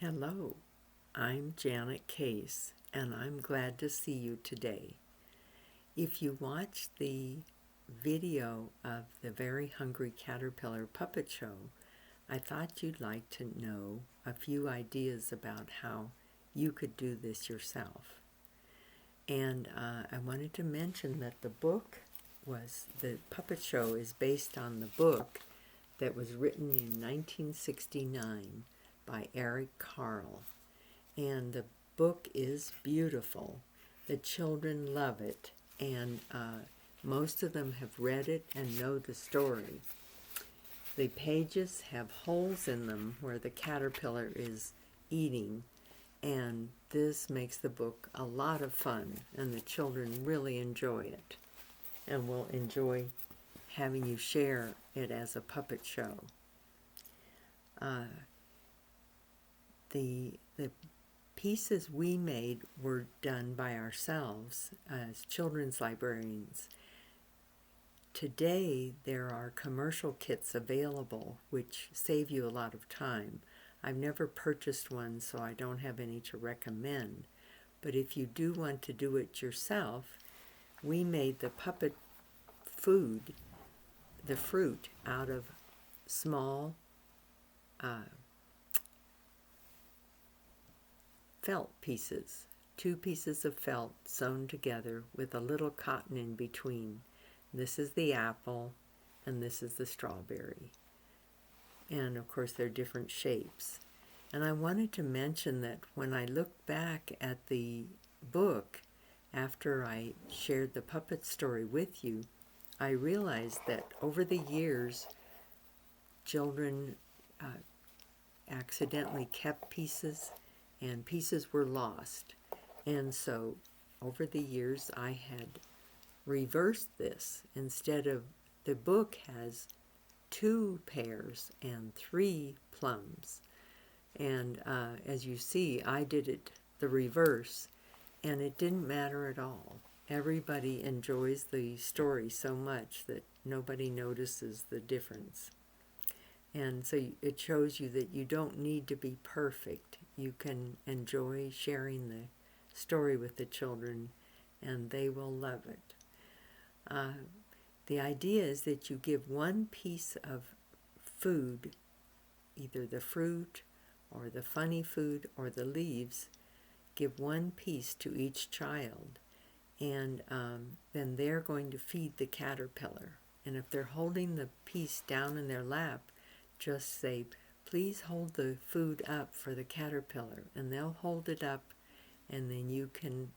Hello, I'm Janet Case, and I'm glad to see you today. If you watched the video of the Very Hungry Caterpillar puppet show, I thought you'd like to know a few ideas about how you could do this yourself. And I wanted to mention that the puppet show is based on the book that was written in 1969 by Eric Carle. And the book is beautiful. The children love it, and most of them have read it and know the story. The pages have holes in them where the caterpillar is eating, and this makes the book a lot of fun, and the children really enjoy it and will enjoy having you share it as a puppet show. The pieces we made were done by ourselves as children's librarians. Today there are commercial kits available which save you a lot of time. I've never purchased one, so I don't have any to recommend. But if you do want to do it yourself, we made the puppet food, the fruit, out of small felt pieces, 2 pieces of felt sewn together with a little cotton in between. This is the apple and this is the strawberry. And of course they're different shapes. And I wanted to mention that when I look back at the book after I shared the puppet story with you, I realized that over the years children accidentally kept pieces and pieces were lost. And so over the years I had reversed this. Instead of, the book has 2 pears and 3 plums. And as you see, I did it the reverse, and it didn't matter at all. Everybody enjoys the story so much that nobody notices the difference. And so it shows you that you don't need to be perfect. You can enjoy sharing the story with the children, and they will love it. The idea is that you give one piece of food, either the fruit or the funny food or the leaves, give one piece to each child, and then they're going to feed the caterpillar. And if they're holding the piece down in their lap, just say, "Please hold the food up for the caterpillar," and they'll hold it up, and then you can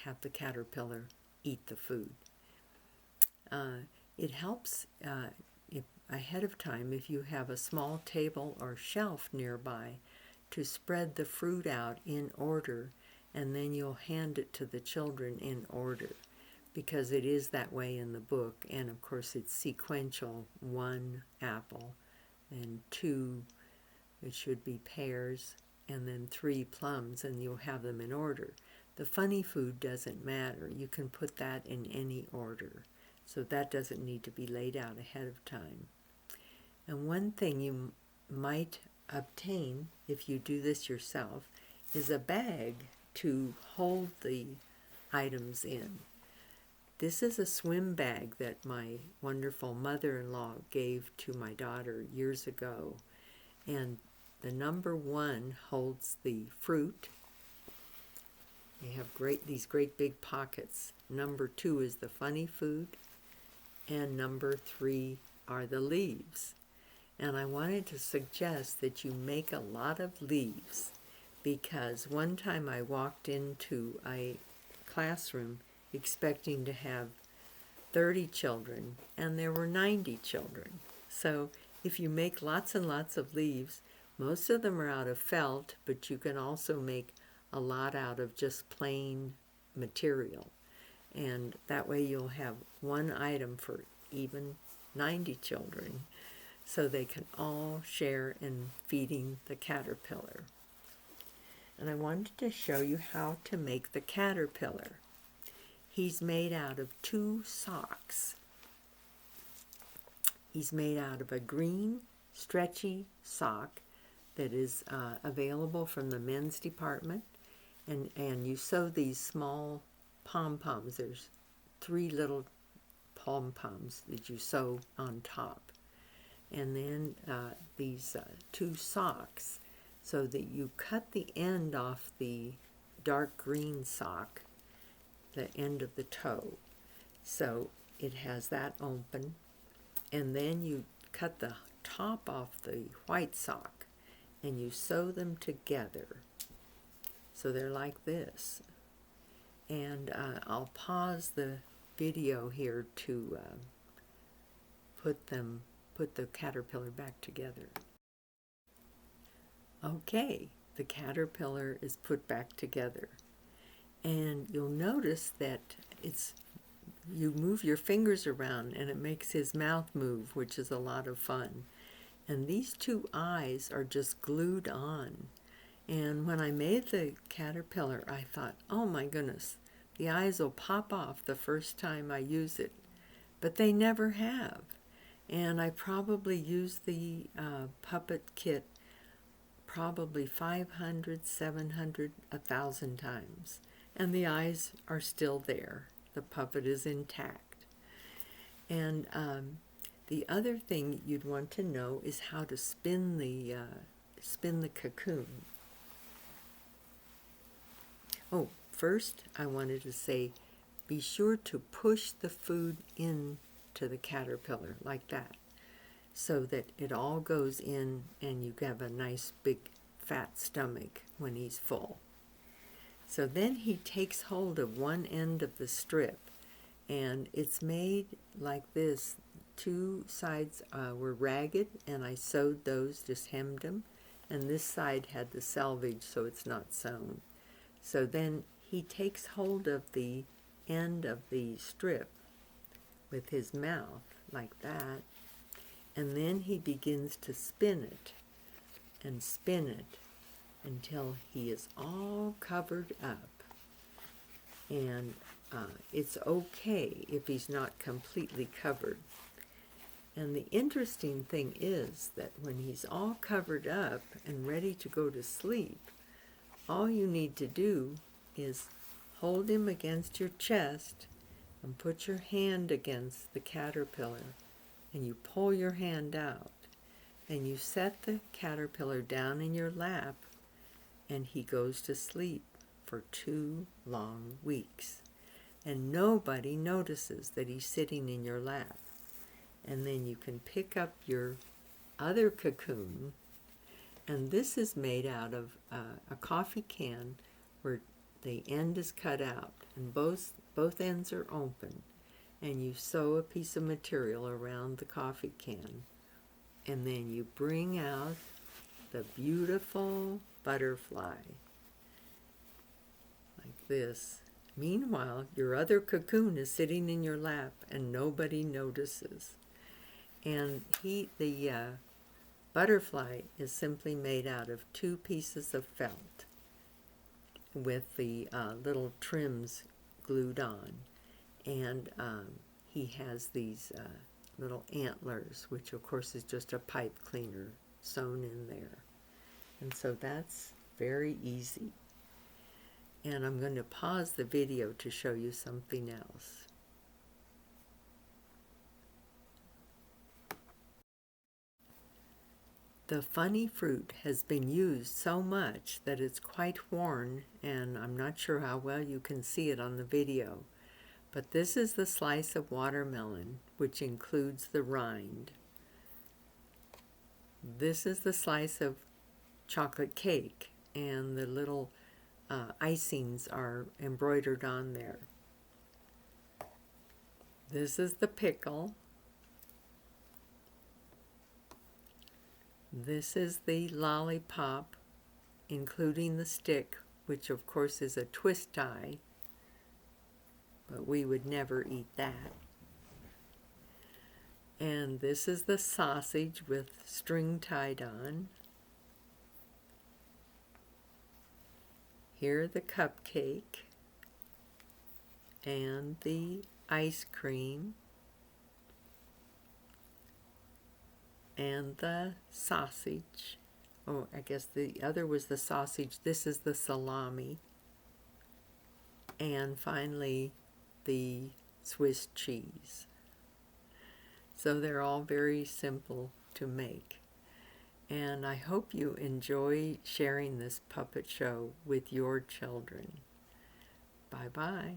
have the caterpillar eat the food. It helps if ahead of time, if you have a small table or shelf nearby, to spread the fruit out in order, and then you'll hand it to the children in order, because it is that way in the book. And of course it's sequential: 1 apple, and 2, it should be pears, and then 3 plums, and you'll have them in order. The funny food doesn't matter. You can put that in any order, so that doesn't need to be laid out ahead of time. And one thing you might obtain if you do this yourself is a bag to hold the items in. This is a swim bag that my wonderful mother-in-law gave to my daughter years ago, and the number 1 holds the fruit. They have these great big pockets. Number 2 is the funny food, and number 3 are the leaves. And I wanted to suggest that you make a lot of leaves, because one time I walked into a classroom expecting to have 30 children, and there were 90 children. So if you make lots and lots of leaves, most of them are out of felt, but you can also make a lot out of just plain material. And that way you'll have 1 item for even 90 children, so they can all share in feeding the caterpillar. And I wanted to show you how to make the caterpillar. He's made out of 2 socks. He's made out of a green, stretchy sock that is available from the men's department, and you sew these small pom-poms. There's 3 little pom-poms that you sew on top, and then these 2 socks, so that you cut the end off the dark green sock, the end of the toe, so it has that open, and then you cut the top off the white sock and you sew them together so they're like this. And I'll pause the video here to put the caterpillar back together. Okay, the caterpillar is put back together, and you'll notice that you move your fingers around and it makes his mouth move, which is a lot of fun. And these 2 eyes are just glued on. And when I made the caterpillar, I thought, oh my goodness, the eyes will pop off the first time I use it. But they never have. And I probably used the puppet kit probably 500, 700, 1,000 times. And the eyes are still there. The puppet is intact. And the other thing you'd want to know is how to spin the cocoon. Oh, first I wanted to say, be sure to push the food into the caterpillar like that, so that it all goes in and you have a nice big fat stomach when he's full. So then he takes hold of one end of the strip, and it's made like this. 2 sides were ragged, and I sewed those, just hemmed them, and this side had the selvage, so it's not sewn. So then he takes hold of the end of the strip with his mouth like that, and then he begins to spin it and spin it until he is all covered up. And it's okay if he's not completely covered. And the interesting thing is that when he's all covered up and ready to go to sleep, all you need to do is hold him against your chest and put your hand against the caterpillar, and you pull your hand out, and you set the caterpillar down in your lap, and he goes to sleep for 2 long weeks. And nobody notices that he's sitting in your lap. And then you can pick up your other cocoon, and this is made out of a coffee can where the end is cut out and both ends are open, and you sew a piece of material around the coffee can, and then you bring out the beautiful butterfly like this. Meanwhile, your other cocoon is sitting in your lap and nobody notices. And the butterfly is simply made out of 2 pieces of felt with the little trims glued on. And he has these little antlers, which of course is just a pipe cleaner sewn in there. And so that's very easy. And I'm going to pause the video to show you something else. The funny fruit has been used so much that it's quite worn, and I'm not sure how well you can see it on the video. But this is the slice of watermelon, which includes the rind. This is the slice of chocolate cake, and the little icings are embroidered on there. This is the pickle. This is the lollipop, including the stick, which of course is a twist tie, but we would never eat that. And this is the sausage with string tied on. Here the cupcake and the ice cream and the sausage Oh, I guess the other was the sausage. This is the salami. And finally, the Swiss cheese. So they're all very simple to make. And I hope you enjoy sharing this puppet show with your children. Bye-bye.